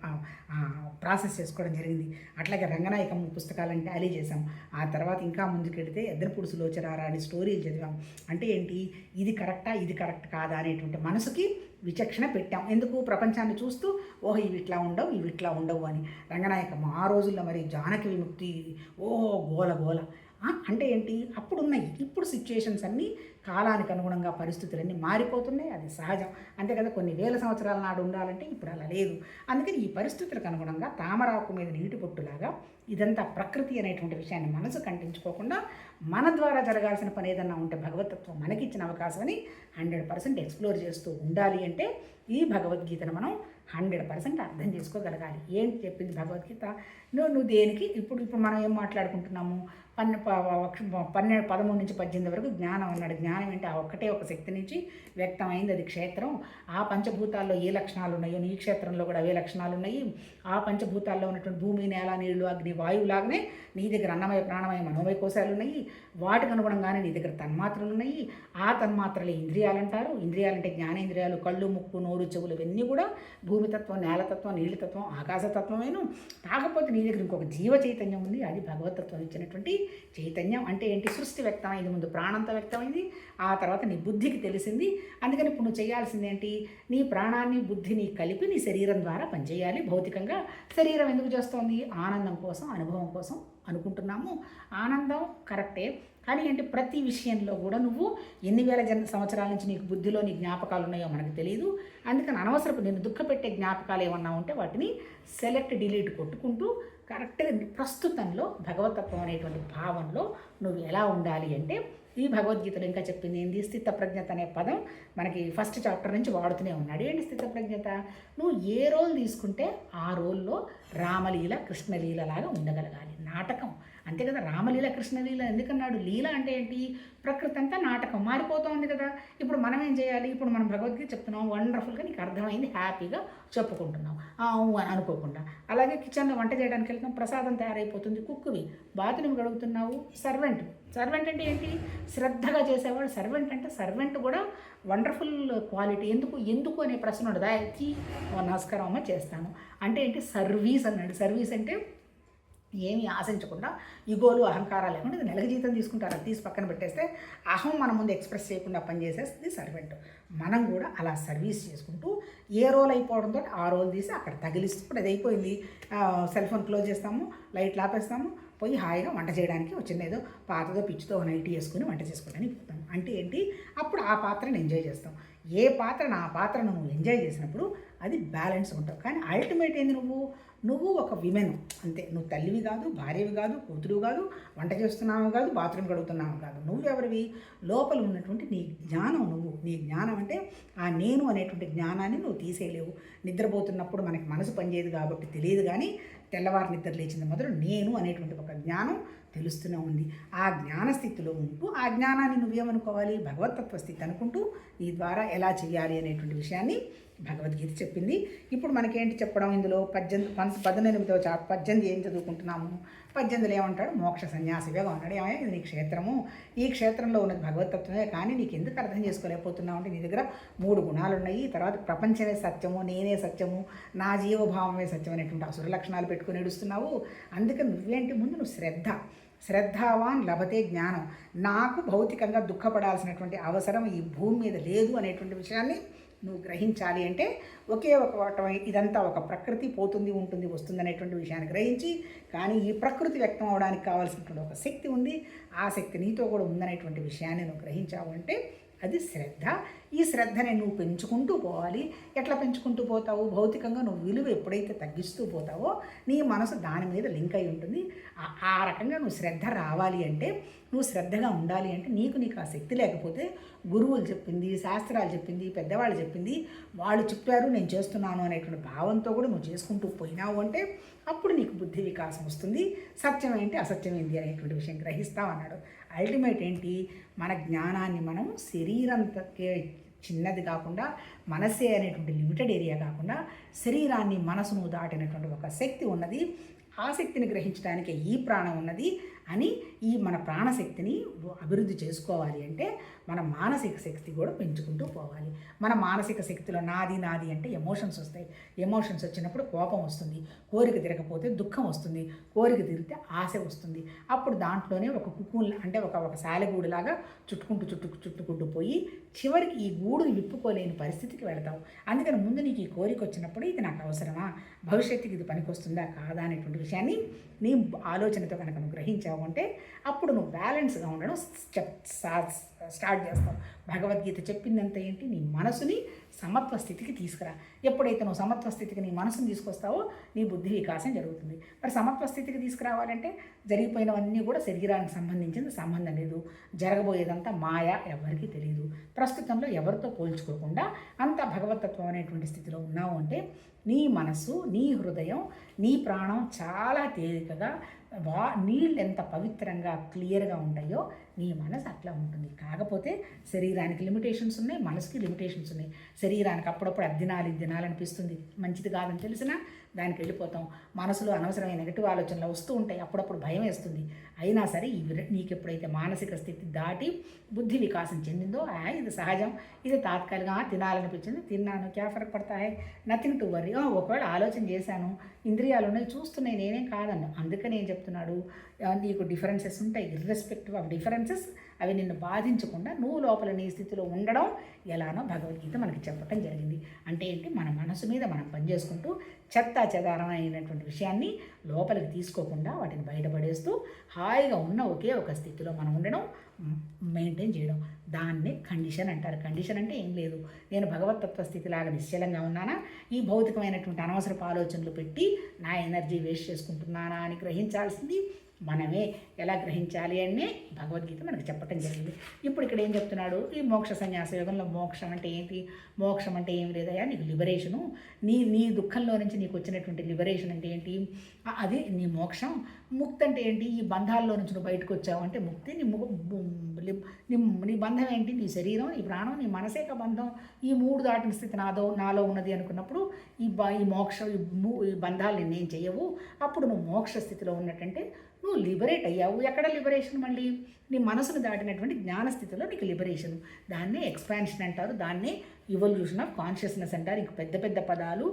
ప్రాసెస్ చేసుకోవడం జరిగింది. అట్లాగే రంగనాయకమ్మ పుస్తకాలంటే అలీ చేసాం. ఆ తర్వాత ఇంకా ముందుకెడితే ఎద్దరపూడి సులోచనారా అని స్టోరీలు చదివాం. అంటే ఏంటి, ఇది కరెక్టా ఇది కరెక్ట్ కాదా అనేటువంటి మనసుకి విచక్షణ పెట్టాం. ఎందుకు? ప్రపంచాన్ని చూస్తూ ఓహో ఇవి ఇట్లా ఉండవు ఇవి ఇట్లా ఉండవు అని. రంగనాయకమ్మ ఆ రోజుల్లో మరి జానకి విముక్తి గోల గోల. అంటే ఏంటి, అప్పుడున్నాయి. ఇప్పుడు సిచ్యుయేషన్స్ అన్నీ కాలానికి అనుగుణంగా పరిస్థితులన్నీ మారిపోతున్నాయి, అది సహజం. అంతే కదా, కొన్ని వేల సంవత్సరాల నాడు ఉండాలంటే ఇప్పుడు అలా లేదు. అందుకని ఈ పరిస్థితులకు అనుగుణంగా తామరాకు మీద నీటి పొట్టులాగా ఇదంతా ప్రకృతి అనేటువంటి విషయాన్ని మనసు కంటించుకోకుండా మన ద్వారా జరగాల్సిన పని ఏదన్నా ఉంటే భగవతత్వం మనకిచ్చిన అవకాశమని 100% ఎక్స్ప్లోర్ చేస్తూ ఉండాలి. అంటే ఈ భగవద్గీతను మనం 100% అర్థం చేసుకోగలగాలి. ఏంటి చెప్పింది భగవద్గీత? నువ్వు దేనికి ఇప్పుడు మనం ఏం మాట్లాడుకుంటున్నాము? 13 నుంచి 18 వరకు జ్ఞానం అన్నాడు. జ్ఞానం అంటే ఆ ఒక్కటే ఒక శక్తి నుంచి వ్యక్తమైంది, అది క్షేత్రం. ఆ పంచభూతాల్లో ఏ లక్షణాలు ఉన్నాయో నీ క్షేత్రంలో కూడా అవే లక్షణాలు ఉన్నాయి. ఆ పంచభూతాల్లో ఉన్నటువంటి భూమి, నేల, నీళ్లు, అగ్ని, వాయువులాగానే నీ దగ్గర అన్నమయ, ప్రాణమయ, మనోమయ కోశాలు ఉన్నాయి. వాటికి అనుగుణంగానే నీ దగ్గర తన్మాత్రలు ఉన్నాయి. ఆ తన్మాత్రలే ఇంద్రియాలు అంటారు. ఇంద్రియాలంటే జ్ఞానేంద్రియాలు, కళ్ళు, ముక్కు, నోరు, చెవులు, ఇవన్నీ కూడా భూమితత్వం, నేలతత్వం, నీళ్ళతత్వం, ఆకాశతత్వమేను. కాకపోతే నీ దగ్గర ఇంకొక జీవ చైతన్యం ఉంది, అది భగవతత్వం ఇచ్చినటువంటి చైతన్యం. అంటే ఏంటి, సృష్టి వ్యక్తమైంది, ముందు ప్రాణంతో వ్యక్తమైంది, ఆ తర్వాత నీ బుద్ధికి తెలిసింది. అందుకని ఇప్పుడు నువ్వు చేయాల్సింది ఏంటి, నీ ప్రాణాన్ని బుద్ధిని కలిపి నీ శరీరం ద్వారా పనిచేయాలి. భౌతికంగా శరీరం ఎందుకు చేస్తోంది? ఆనందం కోసం, అనుభవం కోసం అనుకుంటున్నాము. ఆనందం కరెక్టే, కానీ ఏంటి, ప్రతి విషయంలో కూడా నువ్వు ఎన్ని వేల సంవత్సరాల నుంచి నీకు బుద్ధిలో నీ జ్ఞాపకాలు ఉన్నాయో మనకు తెలియదు. అందుకని అనవసరపు నేను దుఃఖపెట్టే జ్ఞాపకాలు ఏమన్నా ఉంటే వాటిని సెలెక్ట్ డిలీట్ కొట్టుకుంటూ కరెక్ట్గా ప్రస్తుతంలో భగవతత్వం అనేటువంటి భావనలో నువ్వు ఎలా ఉండాలి అంటే, ఈ భగవద్గీతలో ఇంకా చెప్పింది ఏంది, స్థితప్రజ్ఞత అనే పదం మనకి ఫస్ట్ చాప్టర్ నుంచి వాడుతూనే ఉన్నాడు. ఏంటి స్థితప్రజ్ఞత? నువ్వు ఏ రోల్ తీసుకుంటే ఆ రోల్లో రామలీల, కృష్ణలీల లాగా ఉండగలగాలి. నాటకం అంతే కదా, రామలీల, కృష్ణలీల ఎందుకన్నాడు? లీల అంటే ఏంటి, ప్రకృతి అంతా నాటకం మారిపోతూ ఉంది కదా. ఇప్పుడు మనం ఏం చేయాలి? ఇప్పుడు మనం భగవద్గీత చెప్తున్నాం, వండర్ఫుల్గా నీకు అర్థమైంది, హ్యాపీగా చెప్పుకుంటున్నాం అని అనుకోకుండా. అలాగే కిచెన్లో వంట చేయడానికి వెళ్తున్నాం, ప్రసాదం తయారైపోతుంది, కుక్కువి, బాతుని గడుగుతున్నావు, సర్వెంట్. సర్వెంట్ అంటే ఏంటి? శ్రద్ధగా చేసేవాడు సర్వెంట్. అంటే సర్వెంట్ కూడా వండర్ఫుల్ క్వాలిటీ. ఎందుకు అనే ప్రశ్న ఉండదు. దాచి నమస్కారం అమ్మ చేస్తాను అంటే ఏంటి, సర్వీస్ అన్నాడు. సర్వీస్ అంటే ఏమీ ఆశించకుండా, ఇగోలు, అహంకారాలు లేకుండా నెలకు జీతం తీసుకుంటారు, అది తీసి పక్కన పెట్టేస్తే అహం మన ముందు ఎక్స్ప్రెస్ చేయకుండా పనిచేసేస్తుంది సర్వెంట్. మనం కూడా అలా సర్వీస్ చేసుకుంటూ ఏ రోల్ అయిపోవడంతో ఆ రోల్ తీసి అక్కడ తగిలిస్తూ, ఇప్పుడు అది అయిపోయింది, సెల్ ఫోన్ క్లోజ్ చేస్తాము, లైట్లు ఆపేస్తాము, పోయి హాయిగా వంట చేయడానికి వచ్చిన ఏదో పాతదో పిచ్చితో నైట్ వేసుకుని వంట చేసుకోవడానికి పోతాం. అంటే ఏంటి, అప్పుడు ఆ పాత్రను ఎంజాయ్ చేస్తాం. ఏ పాత్రను ఆ పాత్రను నువ్వు ఎంజాయ్ చేసినప్పుడు అది బ్యాలెన్స్ ఉంటావు. కానీ అల్టిమేట్ ఏంది, నువ్వు ఒక విమెన్ అంతే. నువ్వు తల్లివి కాదు, భార్యవి కాదు, కూతురు కాదు, వంట చేస్తున్నావు కాదు, బాత్రూమ్ కడుగుతున్నావు కాదు. నువ్వెవరివి? లోపల ఉన్నటువంటి నీ జ్ఞానం. నీ జ్ఞానం అంటే ఆ నేను అనేటువంటి జ్ఞానాన్ని నువ్వు తీసేయలేవు. నిద్రపోతున్నప్పుడు మనకి మనసు పనిచేయదు కాబట్టి తెలియదు, కానీ తెల్లవారు నిద్ర లేచింది మొదలు నేను అనేటువంటి ఒక జ్ఞానం తెలుస్తూనే ఉంది. ఆ జ్ఞానస్థితిలో ఉంటూ ఆ జ్ఞానాన్ని నువ్వేమనుకోవాలి, భగవతత్వ స్థితి అనుకుంటూ నీ ద్వారా ఎలా చేయాలి అనేటువంటి విషయాన్ని భగవద్గీత చెప్పింది. ఇప్పుడు మనకేంటి చెప్పడం, ఇందులో 18 ఏం చదువుకుంటున్నాము, 18 ఏమంటాడు, మోక్ష సన్యాసిగా ఉన్నాడు. ఏమయ్యా, ఇది నీ క్షేత్రము, ఈ క్షేత్రంలో ఉన్నది భగవతత్వమే, కానీ నీకు ఎందుకు అర్థం చేసుకోలేకపోతున్నావు అంటే నీ దగ్గర 3 గుణాలు ఉన్నాయి. తర్వాత ప్రపంచమే సత్యము, నేనే సత్యము, నా జీవభావమే సత్యం అనేటువంటి అసుర లక్షణాలు పెట్టుకుని ఏడుస్తున్నావు. అందుకని నువ్వేంటి, ముందు నువ్వు శ్రద్ధావాన్ లభతే జ్ఞానం, నాకు భౌతికంగా దుఃఖపడాల్సినటువంటి అవసరం ఈ భూమి మీద లేదు అనేటువంటి విషయాన్ని నువ్వు గ్రహించాలి. అంటే ఒకే ఒక ఇదంతా ఒక ప్రకృతి, పోతుంది ఉంటుంది వస్తుంది అనేటువంటి విషయాన్ని గ్రహించి, కానీ ఈ ప్రకృతి వ్యక్తం అవడానికి కావాల్సినటువంటి ఒక శక్తి ఉంది, ఆ శక్తి నీతో కూడా ఉందనేటువంటి విషయాన్ని నువ్వు గ్రహించావు అంటే అది శ్రద్ధ. ఈ శ్రద్ధని నువ్వు పెంచుకుంటూ పోవాలి. ఎట్లా పెంచుకుంటూ పోతావు, భౌతికంగా నువ్వు విలువ ఎప్పుడైతే తగ్గిస్తూ పోతావో నీ మనసు దాని మీద లింక్ అయి ఉంటుంది. ఆ రకంగా నువ్వు శ్రద్ధ రావాలి అంటే, నువ్వు శ్రద్ధగా ఉండాలి అంటే, నీకు ఆ శక్తి లేకపోతే గురువులు చెప్పింది, శాస్త్రాలు చెప్పింది, పెద్దవాళ్ళు చెప్పింది, వాళ్ళు చెప్పారు నేను చేస్తున్నాను అనేటువంటి భావంతో కూడా నువ్వు చేసుకుంటూ పోయినావు అంటే అప్పుడు నీకు బుద్ధి వికాసం వస్తుంది. సత్యం ఏంటి, అసత్యం ఏంటి అనేటువంటి విషయం గ్రహిస్తావు అన్నాడు. అల్టిమేట్ ఏంటి, మన జ్ఞానాన్ని మనం శరీరంకే చిన్నది కాకుండా, మనసే అనేటువంటి లిమిటెడ్ ఏరియా కాకుండా, శరీరాన్ని మనసును దాటినటువంటి ఒక శక్తి ఉన్నది. ఆ శక్తిని గ్రహించడానికి ఈ ప్రాణం ఉన్నది అని ఈ మన ప్రాణశక్తిని అభివృద్ధి చేసుకోవాలి అంటే మన మానసిక శక్తి కూడా పెంచుకుంటూ పోవాలి. మన మానసిక శక్తిలో నాది అంటే ఎమోషన్స్ వస్తాయి. ఎమోషన్స్ వచ్చినప్పుడు కోపం వస్తుంది, కోరిక తిరగకపోతే దుఃఖం వస్తుంది, కోరిక తిరిగితే ఆశ వస్తుంది. అప్పుడు దాంట్లోనే ఒక కుకూన్ అంటే ఒక సాలెగూడులాగా చుట్టుకుంటూ పోయి చివరికి ఈ గూడుని విప్పుకోలేని పరిస్థితికి వెళతావు. అందుకని ముందు నీకు ఈ కోరిక వచ్చినప్పుడు ఇది నాకు అవసరమా, భవిష్యత్తుకి ఇది పనికొస్తుందా కాదా అనేటువంటి విషయాన్ని నీ ఆలోచనతో కనుక నువ్వు గ్రహించావు అంటే అప్పుడు నువ్వు బ్యాలెన్స్గా ఉండడం స్టార్ట్ చేస్తావు. భగవద్గీత చెప్పిందంతా ఏంటి, నీ మనసుని సమత్వ స్థితికి తీసుకురా. ఎప్పుడైతే నువ్వు సమత్వ స్థితికి నీ మనసుని తీసుకొస్తావో నీ బుద్ధి వికాసం జరుగుతుంది. మరి సమత్వ స్థితికి తీసుకురావాలంటే జరిగిపోయినవన్నీ కూడా శరీరానికి సంబంధించింది, సంబంధం లేదు. జరగబోయేదంతా మాయ, ఎవరికీ తెలియదు. ప్రస్తుతంలో ఎవరితో పోల్చుకోకుండా అంతా భగవతత్వం అనేటువంటి స్థితిలో ఉన్నావు అంటే నీ మనసు, నీ హృదయం, నీ ప్రాణం చాలా తేలికగా, నీళ్ళు ఎంత పవిత్రంగా క్లియర్గా ఉంటాయో నీ మనసు అట్లా ఉంటుంది. కాకపోతే శరీరానికి లిమిటేషన్స్ ఉన్నాయి, మనసుకి లిమిటేషన్స్ ఉన్నాయి. శరీరానికి అప్పుడప్పుడు ఇది తినాలనిపిస్తుంది, మంచిది కాదని తెలిసినా దానికి వెళ్ళిపోతాం. మనసులో అనవసరమైన నెగటివ్ ఆలోచనలు వస్తూ ఉంటాయి, అప్పుడప్పుడు భయం వేస్తుంది. అయినా సరే నీకు ఎప్పుడైతే మానసిక స్థితి దాటి బుద్ధి వికాసం చెందిందో, ఇది సహజం, ఇది తాత్కాలికంగా తినాలనిపించింది, తిన్నాను, క్యా ఫరక్ పడతా హై, నథింగ్ టు వరీ. ఒకవేళ ఆలోచన చేశాను, ఇంద్రియాలు ఉన్నాయి, చూస్తున్నాయి, నేనేం కాదన్ను. అందుకని ఏం చెప్తున్నాడు, నీకు డిఫరెన్సెస్ ఉంటాయి, ఇర్రెస్పెక్టివ్ ఆఫ్ డిఫరెన్సెస్, అవి నిన్ను బాధించకుండా నువ్వు లోపల నీ స్థితిలో ఉండడం ఎలానో భగవద్గీత మనకి చెప్పడం జరిగింది. అంటే ఏంటి, మన మనసు మీద మనం పనిచేసుకుంటూ చెదారం అయినటువంటి విషయాన్ని లోపలికి తీసుకోకుండా వాటిని బయటపడేస్తూ హాయిగా ఉన్న ఒకే ఒక స్థితిలో మనం ఉండడం, మెయింటైన్ చేయడం, దాన్నే కండిషన్ అంటారు. కండిషన్ అంటే ఏం లేదు, నేను భగవతత్వ స్థితిలాగా నిశ్చలంగా ఉన్నానా, ఈ భౌతికమైనటువంటి అనవసరపు ఆలోచనలు పెట్టి నా ఎనర్జీ వేస్ట్ చేసుకుంటున్నానా అని గ్రహించాల్సింది మనమే. ఎలా గ్రహించాలి అనే భగవద్గీత మనకు చెప్పడం జరిగింది. ఇప్పుడు ఇక్కడ ఏం చెప్తున్నాడు, ఈ మోక్ష సన్యాస యోగంలో మోక్షం అంటే ఏంటి, మోక్షం అంటే ఏం లేదయా, నీకు లిబరేషను, నీ దుఃఖంలో నుంచి నీకు వచ్చినటువంటి లిబరేషన్ అంటే ఏంటి, అది నీ మోక్షం. ముక్తి అంటే ఏంటి, ఈ బంధాల్లో నుంచి నువ్వు బయటకు వచ్చావు అంటే ముక్తి. నీ బంధం ఏంటి, నీ శరీరం, నీ ప్రాణం, నీ మనసేక బంధం. ఈ 3 దాటిన స్థితి నాలో ఉన్నది అనుకున్నప్పుడు ఈ మోక్ష ఈ బంధాలు నిన్నేం చేయవు. అప్పుడు నువ్వు మోక్ష స్థితిలో ఉన్నట్టంటే నువ్వు లిబరేట్ అయ్యావు. ఎక్కడ లిబరేషన్, మళ్ళీ నీ మనసును దాటినటువంటి జ్ఞానస్థితిలో నీకు లిబరేషన్. దాన్నే ఎక్స్పాన్షన్ అంటారు, దాన్నే ఇవల్యూషన్ ఆఫ్ కాన్షియస్నెస్ అంటారు. ఇంక పెద్ద పదాలు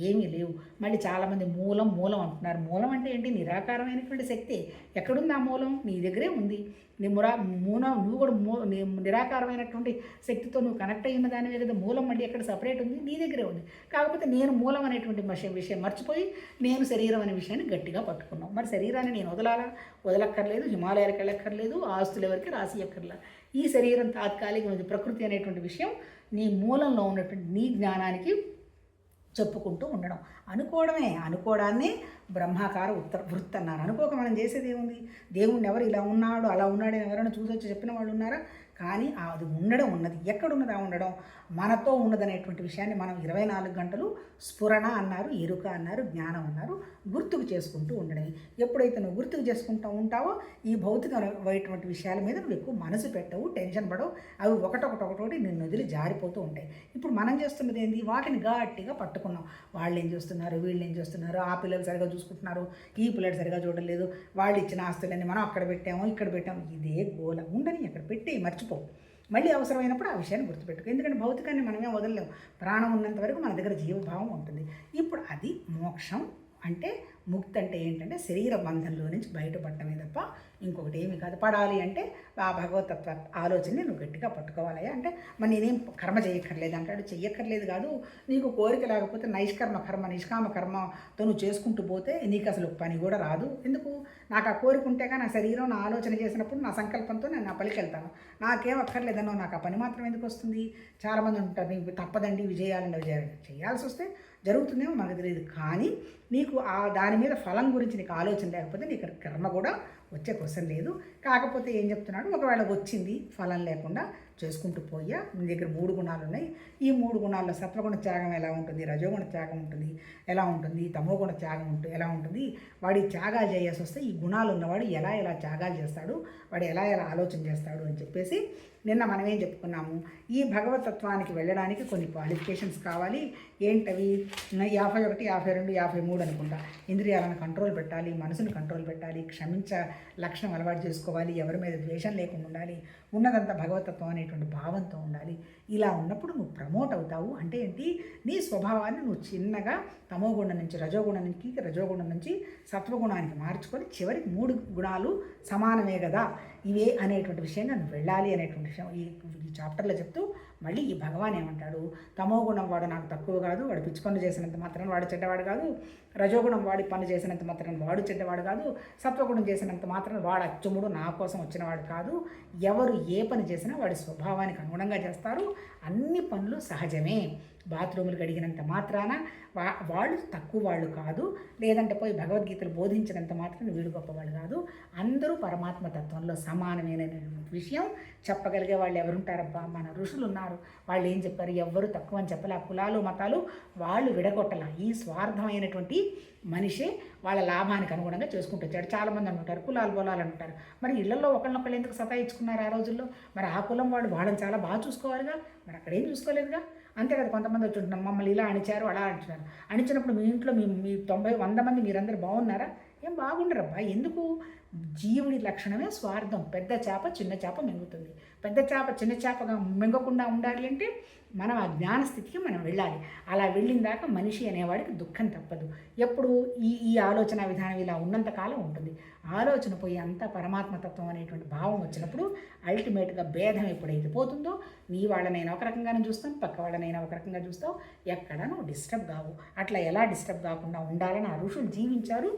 ఏమీ లేవు. మళ్ళీ చాలామంది మూలం అంటున్నారు. మూలం అంటే ఏంటి, నిరాకారమైనటువంటి శక్తి. ఎక్కడుంది ఆ మూలం, నీ దగ్గరే ఉంది. నువ్వు కూడా నిరాకారమైనటువంటి శక్తితో నువ్వు కనెక్ట్ అయిన దానివే కదా. మూలం మళ్ళీ ఎక్కడ సపరేట్ ఉంది, నీ దగ్గరే ఉంది. కాకపోతే నేను మూలం అనేటువంటి విషయం మర్చిపోయి నేను శరీరం అనే విషయాన్ని గట్టిగా పట్టుకున్నాం. మరి శరీరాన్ని నేను వదలక్కర్లేదు, హిమాలయాలకు వెళ్ళక్కర్లేదు, ఆస్తులు ఎవరికి రాసి ఎక్కర్లా. ఈ శరీరం తాత్కాలికమైనది, ప్రకృతి అనేటువంటి విషయం నీ మూలంలో ఉన్నటువంటి నీ జ్ఞానానికి చెప్పుకుంటూ ఉండడం. అనుకోవడాన్ని బ్రహ్మాకార వృత్తి అన్నారు. అనుకోక మనం చేసేది ఏముంది, దేవుణ్ణి ఎవరు ఇలా ఉన్నాడు అలా ఉన్నాడు అని ఎవరైనా చూసొచ్చి చెప్పిన వాళ్ళు ఉన్నారా? కానీ అది ఉండడం ఉన్నది. ఎక్కడున్నది ఆ ఉండడం? మనతో ఉన్నదనేటువంటి విషయాన్ని మనం 24 గంటలు స్ఫురణ అన్నారు, ఎరుక అన్నారు, జ్ఞానం అన్నారు, గుర్తుకు చేసుకుంటూ ఉండడమే. ఎప్పుడైతే నువ్వు గుర్తుకు చేసుకుంటూ ఉంటావో ఈ భౌతికమైనటువంటి విషయాల మీద నువ్వు ఎక్కువ మనసు పెట్టవు, టెన్షన్ పడవు. అవి ఒకటొకటి నిన్ను వదిలి జారిపోతూ ఉంటాయి. ఇప్పుడు మనం చేస్తున్నది ఏంటి? వాటిని గట్టిగా పట్టుకున్నాం. వాళ్ళు ఏం చేస్తున్నారు, వీళ్ళు ఏం చేస్తున్నారు, ఆ పిల్లలు సరిగా చూసుకుంటున్నారు, ఈ పిల్లలు సరిగా చూడలేదు, వాళ్ళు ఇచ్చిన ఆస్తులన్నీ మనం అక్కడ పెట్టాము, ఇక్కడ పెట్టాము. ఇదే గోల. ఉండని అక్కడ పెట్టి మర్చిపో. మళ్ళీ అవసరమైనప్పుడు ఆ విషయాన్ని గుర్తుపెట్టుకో. ఎందుకంటే భౌతికాన్ని మనమే వదలలేము. ప్రాణం ఉన్నంత వరకు మన దగ్గర జీవభావం ఉంటుంది. ఇప్పుడు అది మోక్షం అంటే, ముక్తి అంటే ఏంటంటే శరీర బంధంలో నుంచి బయటపడటమే తప్ప ఇంకొకటి ఏమి కాదు. పడాలి అంటే ఆ భగవతత్వ ఆలోచనని నువ్వు గట్టిగా పట్టుకోవాలి. అంటే మరి నేనేం కర్మ చేయక్కర్లేదు అంటాడు. చెయ్యక్కర్లేదు కాదు, నీకు కోరిక లేకపోతే నిష్కామ కర్మతో నువ్వు చేసుకుంటూ పోతే నీకు అసలు పని కూడా రాదు. ఎందుకు? నాకు ఆ కోరిక ఉంటేగా నా శరీరం నా ఆలోచన చేసినప్పుడు నా సంకల్పంతో నేను నా పలికి వెళ్తాను. నాకేం అక్కర్లేదన్నో నాకు ఆ పని మాత్రం ఎందుకు వస్తుంది? చాలామంది ఉంటారు, నీకు తప్పదండి విజయాలండి చేయాల్సి వస్తే జరుగుతుందేమో మనకు తెలియదు. కానీ నీకు దాని మీద ఫలం గురించి నీకు ఆలోచన లేకపోతే నీకు కర్మ కూడా వచ్చే క్వశ్చన్ లేదు. కాకపోతే ఏం చెప్తున్నాడు, ఒకవేళ వచ్చింది ఫలం లేకుండా చేసుకుంటూ పోయా, నీ దగ్గర 3 గుణాలు ఉన్నాయి. ఈ 3 గుణాల్లో సత్వగుణ త్యాగం ఎలా ఉంటుంది, రజోగుణ త్యాగం ఉంటుంది ఎలా ఉంటుంది, తమోగుణ త్యాగం ఎలా ఉంటుంది, వాడి త్యాగాలు చేయాల్సి వస్తే ఈ గుణాలు ఉన్నవాడు ఎలా త్యాగాలు చేస్తాడు, వాడు ఎలా ఆలోచన చేస్తాడు అని చెప్పేసి నిన్న మనం ఏం చెప్పుకున్నాము. ఈ భగవతత్వానికి వెళ్ళడానికి కొన్ని క్వాలిఫికేషన్స్ కావాలి. ఏంటవి? 51, 52, 53 అనుకుంటా. ఇంద్రియాలను కంట్రోల్ పెట్టాలి, మనసును కంట్రోల్ పెట్టాలి, లక్షణం అలవాటు చేసుకోవాలి, ఎవరి మీద ద్వేషం లేకుండా ఉండాలి, ఉన్నదంతా భగవతత్వం అనేటువంటి భావంతో ఉండాలి. ఇలా ఉన్నప్పుడు నువ్వు ప్రమోట్ అవుతావు. అంటే ఏంటి? నీ స్వభావాన్ని నువ్వు చిన్నగా తమోగుణం నుంచి రజోగుణం నుంచి సత్వగుణానికి మార్చుకొని చివరికి 3 గుణాలు సమానమే కదా ఇవే అనేటువంటి విషయంగా నువ్వు వెళ్ళాలి అనేటువంటి విషయం ఈ చాప్టర్లో చెప్తూ మళ్ళీ ఈ భగవాన్ ఏమంటాడు, తమోగుణం వాడు నాకు తక్కువ కాదు, వాడు పిచ్చి పనులు చేసినంత మాత్రాన వాడు చెడ్డవాడు కాదు, రజోగుణం వాడి పనులు చేసినంత మాత్రాన వాడు చెడ్డవాడు కాదు, సత్వగుణం చేసినంత మాత్రాన వాడు అచ్చుముడు నా కోసం వచ్చినవాడు కాదు. ఎవరు ఏ పని చేసినా వాడి స్వభావానికి అనుగుణంగా చేస్తారు. అన్ని పనులు సహజమే. బాత్రూములు కడిగినంత మాత్రాన వాళ్ళు తక్కువ వాళ్ళు కాదు, లేదంటే పోయి భగవద్గీతలు బోధించినంత మాత్రాన వీడు గొప్పవాళ్ళు కాదు. అందరూ పరమాత్మ తత్వంలో సమానమైన విషయం చెప్పగలిగే వాళ్ళు ఎవరుంటారబ్బా? మన ఋషులు ఉన్నారు. వాళ్ళు ఏం చెప్పారు? ఎవ్వరు తక్కువ అని చెప్పలే. కులాలు మతాలు వాళ్ళు విడగొట్టల. ఈ స్వార్థమైనటువంటి మనిషే వాళ్ళ లాభానికి అనుగుణంగా చేసుకుంటూ వచ్చాడు. చాలామంది అంటారు కులాలు బొలాలు అంటారు. మరి ఇళ్లలో ఒకళ్ళనొకళ్ళు ఎందుకు సతాయించుకున్నారు ఆ రోజుల్లో? మరి ఆ కులం వాళ్ళు వాళ్ళని చాలా బాగా చూసుకోవాలిగా, మరి అక్కడేం చూసుకోలేదుగా. అంతే కదా, కొంతమంది వచ్చి ఉంటున్నారు, మమ్మల్ని ఇలా అణిచారు అలా అంటున్నారు. అణిచినప్పుడు మీ ఇంట్లో మీ 90, 100 మంది మీరందరూ బాగున్నారా? ఏం బాగుండరబ్బా. ఎందుకు? జీవుడి లక్షణమే స్వార్థం. పెద్ద చేప చిన్న చేప మింగుతుంది. పెద్ద చేప చిన్న చేపగా మింగకుండా ఉండాలి అంటే మనం ఆ జ్ఞాన స్థితికి మనం వెళ్ళాలి. అలా వెళ్ళిన దాకా మనిషి అనేవాడికి దుఃఖం తప్పదు. ఎప్పుడు ఈ ఆలోచన విధానం ఇలా ఉన్నంతకాలం ఉంటుంది. ఆలోచన పోయి అంతా పరమాత్మతత్వం అనేటువంటి భావం వచ్చినప్పుడు అల్టిమేట్గా భేదం ఎప్పుడైతే పోతుందో నీ వాళ్ళనైనా ఒక రకంగానే చూస్తాం, పక్క వాళ్ళనైనా ఒక రకంగా చూస్తావు, ఎక్కడ నువ్వు డిస్టర్బ్ కావు. అట్లా ఎలా డిస్టర్బ్ కాకుండా ఉండాలని ఆ ఋషులు జీవించారు,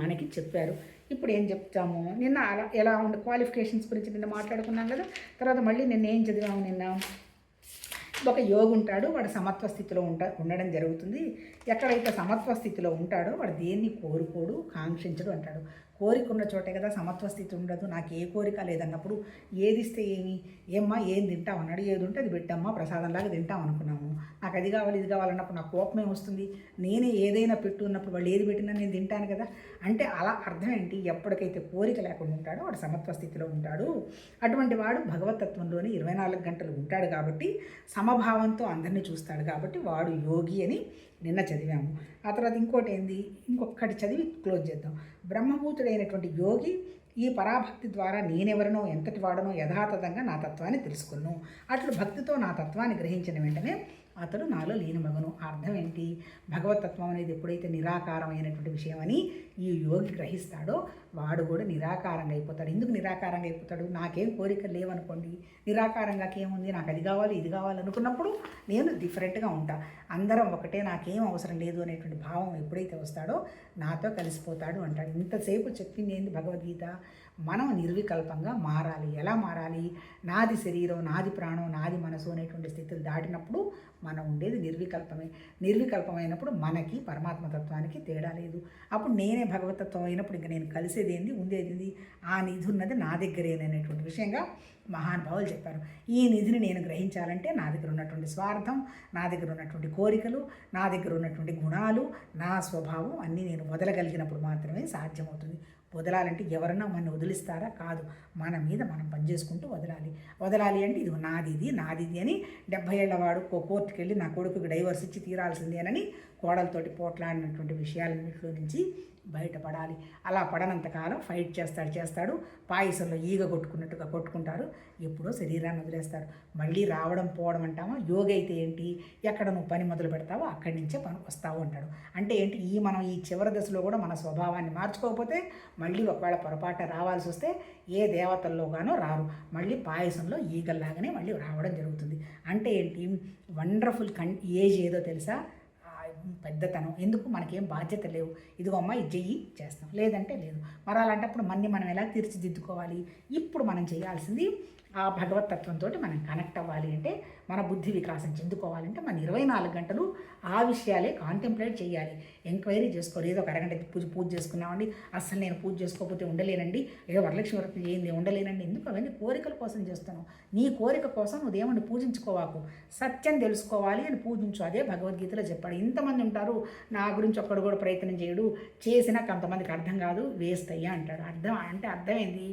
మనకి చెప్పారు. ఇప్పుడు ఏం చెప్తాము? నిన్న అలా ఎలా ఉండే క్వాలిఫికేషన్స్ గురించి నిన్న మాట్లాడుకున్నాం కదా. తర్వాత మళ్ళీ నిన్న ఏం చదివాము? నిన్న ఒక యోగి ఉంటాడు, వాడు సమత్వ స్థితిలో ఉండడం జరుగుతుంది. ఎక్కడైతే సమత్వ స్థితిలో ఉంటాడో వాడు దేన్ని కోరుకోడు, కాంక్షించడు అంటాడు. కోరిక ఉన్న చోటే కదా సమత్వ స్థితి ఉండదు. నాకు ఏ కోరిక లేదన్నప్పుడు ఏది ఇస్తే ఏమ్మా ఏం తింటాం అన్నాడు. ఏది ఉంటే అది పెట్టమ్మా ప్రసాదంలాగా తింటాం అనుకున్నాము. నాకు అది కావాలి ఇది కావాలన్నప్పుడు నాకు కోపమే వస్తుంది. నేనే ఏదైనా పెట్టు ఉన్నప్పుడు వాళ్ళు ఏది పెట్టినా నేను తింటాను కదా. అంటే అలా అర్థం ఏంటి? ఎప్పటికైతే కోరిక లేకుండా ఉంటాడో వాడు సమత్వ స్థితిలో ఉంటాడు. అటువంటి వాడు భగవతత్వంలోనే 24 గంటలు ఉంటాడు కాబట్టి సమభావంతో అందరినీ చూస్తాడు కాబట్టి వాడు యోగి అని నిన్న చదివాము. ఆ తర్వాత ఇంకొకటి చదివి క్లోజ్ చేద్దాం. బ్రహ్మభూతుడైనటువంటి యోగి ఈ పరాభక్తి ద్వారా నేనెవరినో ఎంతటి వాడనో యథాతథంగా నా తత్వాన్ని తెలుసుకున్నాను. అట్లు భక్తితో నా తత్వాన్ని గ్రహించిన వెంటనే అతడు నాలో లీనమగను. అర్థం ఏంటి? భగవతత్వం అనేది ఎప్పుడైతే నిరాకారమైనటువంటి విషయం అని ఈ యోగి గ్రహిస్తాడో వాడు కూడా నిరాకారంగా అయిపోతాడు. ఎందుకు నిరాకారంగా అయిపోతాడు? నాకేం కోరికలు లేవనుకోండి, నిరాకారంగా ఏముంది, నాకు అది కావాలి ఇది కావాలి అనుకున్నప్పుడు నేను డిఫరెంట్గా ఉంటా. అందరం ఒకటే, నాకేం అవసరం లేదు అనేటువంటి భావం ఎప్పుడైతే వస్తాడో నాతో కలిసిపోతాడు అంటాడు. ఇంతసేపు చెప్పింది ఏంది భగవద్గీత? మనం నిర్వికల్పంగా మారాలి. ఎలా మారాలి? నాది శరీరం, నాది ప్రాణం, నాది మనసు అనేటువంటి స్థితులు దాటినప్పుడు మనం ఉండేది నిర్వికల్పమే. నిర్వికల్పమైనప్పుడు మనకి పరమాత్మ తత్వానికి తేడా లేదు. అప్పుడు నేనే భగవతత్వం అయినప్పుడు ఇంక నేను కలిసేది ఏంది, ఉండేది ఆ నిధి ఉన్నది నా దగ్గరేననేటువంటి విషయంగా మహానుభావులు చెప్పారు. ఈ నిధిని నేను గ్రహించాలంటే నా దగ్గర ఉన్నటువంటి స్వార్థం, నా దగ్గర ఉన్నటువంటి కోరికలు, నా దగ్గర ఉన్నటువంటి గుణాలు, నా స్వభావం అన్నీ నేను వదలగలిగినప్పుడు మాత్రమే సాధ్యమవుతుంది. వదలాలంటే ఎవరన్నా మన వదిలిస్తారా? కాదు, మన మీద మనం పనిచేసుకుంటూ వదలాలి అంటే ఇది నాది అని 70 ఏళ్ల వాడు కోర్టుకి వెళ్ళి నా కొడుకుకి డైవర్స్ ఇచ్చి తీరాల్సిందేనని కోడలతోటి పోట్లాడినటువంటి విషయాలన్నింటిలో నుంచి బయటపడాలి. అలా పడనంతకాలం ఫైట్ చేస్తాడు. పాయసంలో ఈగ కొట్టుకున్నట్టుగా కొట్టుకుంటారు. ఎప్పుడో శరీరాన్ని వదిలేస్తారు. మళ్ళీ రావడం పోవడం అంటామా? యోగ అయితే ఏంటి? ఎక్కడ నువ్వు పని మొదలు పెడతావో అక్కడి నుంచే పని వస్తావు అంటాడు. అంటే ఏంటి? మనం ఈ చివరి దశలో కూడా మన స్వభావాన్ని మార్చుకోకపోతే మళ్ళీ ఒకవేళ పొరపాటు రావాల్సి వస్తే ఏ దేవతల్లోగానో రారు, మళ్ళీ పాయసంలో ఈగల్లాగానే మళ్ళీ రావడం జరుగుతుంది. అంటే ఏంటి? వండర్ఫుల్ ఏజ్ ఏదో తెలుసా? పెద్దతనం. ఎందుకు? మనకేం బాధ్యత లేవు. ఇదిగో అమ్మ ఇది చెయ్యి, చేస్తాం, లేదంటే లేదు. మరి అలాంటప్పుడు మనం ఎలా తీర్చిదిద్దుకోవాలి? ఇప్పుడు మనం చేయాల్సింది ఆ భగవతత్వంతో మనం కనెక్ట్ అవ్వాలి అంటే, మన బుద్ధి వికాసం చెందుకోవాలంటే మన 24 గంటలు ఆ విషయాలే కాంటెంప్లేట్ చేయాలి, ఎంక్వైరీ చేసుకోవాలి. ఏదో ఒక అరగంట పూజ చేసుకున్నామండి, అసలు నేను పూజ చేసుకోకపోతే ఉండలేనండి, ఏదో వరలక్ష్మి వ్రతం చేయింది ఉండలేనండి. ఎందుకు? అవన్నీ కోరికల కోసం చేస్తున్నావు. నీ కోరిక కోసం నువ్వు దేవుణ్ణి పూజించుకోవాకు, సత్యం తెలుసుకోవాలి అని పూజించు. అదే భగవద్గీతలో చెప్పాడు. ఇంతమంది ఉంటారు, నా గురించి ఒక్కడు కూడా ప్రయత్నం చేయడు, చేసినా కొంతమందికి అర్థం కాదు, వేస్ట్ అయ్యా అంటాడు. అర్థం ఏంది?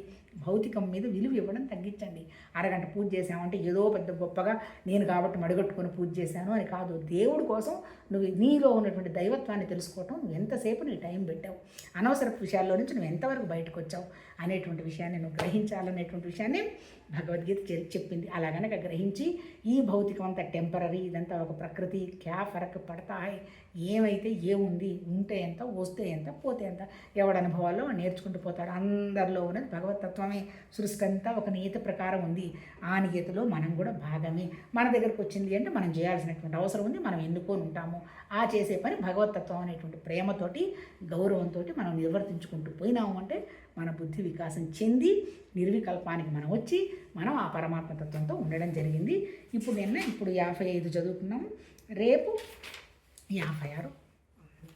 భౌతికం మీద విలువ ఇవ్వడం తగ్గించండి. అరగంట పూజ చేసామంటే ఏదో పెద్ద గొప్పగా నేను కాబట్టి మడిగట్టుకొని పూజ చేశాను అని కాదు. దేవుడి కోసం నువ్వు నీలో ఉన్నటువంటి దైవత్వాన్ని తెలుసుకోవటం, నువ్వు ఎంతసేపు నీ టైం పెట్టావు, అనవసరపు విషయాల్లో నుంచి నువ్వు ఎంతవరకు బయటకు వచ్చావు అనేటువంటి విషయాన్ని నువ్వు గ్రహించాలనేటువంటి విషయాన్ని భగవద్గీత చెప్పింది. అలా గనక గ్రహించి ఈ భౌతికం అంతా టెంపరీ, ఇదంతా ఒక ప్రకృతి, క్యా ఫరక్ పడతాయి, ఏమైతే ఏముంది, ఉంటే ఎంత, వస్తే ఎంత, పోతే ఎంత, ఎవడి అనుభవాల్లో నేర్చుకుంటూ పోతాడు. అందరిలో ఉన్నది భగవతత్వమే. సృష్టి అంతా ఒక నియత ప్రకారం ఉంది. ఆ నియతలో మనం కూడా భాగమే. మన దగ్గరకు వచ్చింది అంటే మనం చేయాల్సినటువంటి అవసరం ఉంది, మనం ఎన్నుకొని ఉంటాము. ఆ చేసే పని భగవతత్వం అనేటువంటి ప్రేమతోటి, గౌరవంతో మనం నిర్వర్తించుకుంటూ పోయినాము అంటే మన బుద్ధి వికాసం చెంది నిర్వికల్పానికి మనం వచ్చి మనం ఆ పరమాత్మతత్వంతో ఉండడం జరిగింది. ఇప్పుడు 55 చదువుకున్నాము, రేపు 56.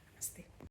నమస్తే.